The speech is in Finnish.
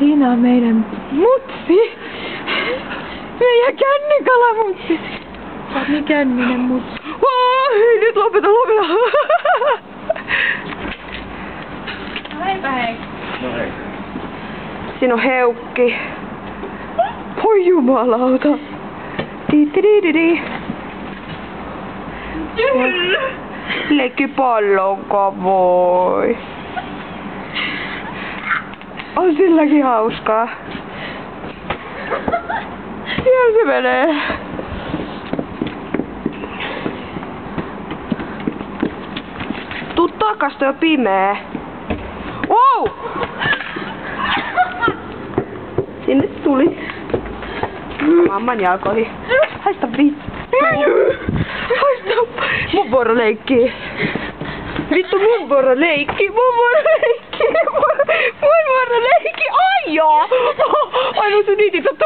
Siinä on meidän mutsi. Meidän kännikala-mutsi. Sä oot niin känninen mutsi. Hei, nyt lopeta. Heipä hei. No hei. Siinä on Heukki. Voi jumalauta. Di. Leikki pallonkaan voi. On silläkin hauskaa. Siellä se menee. Tuu takas, toi on pimeä. Wow! Sinne tuli. Mamman jalkoihin. Haista vittu. Haista. Mun vuoro leikkii. Vittu mun vuoro leikki. Mun vuoro leikki. Ai joo. Ai no sun niitit on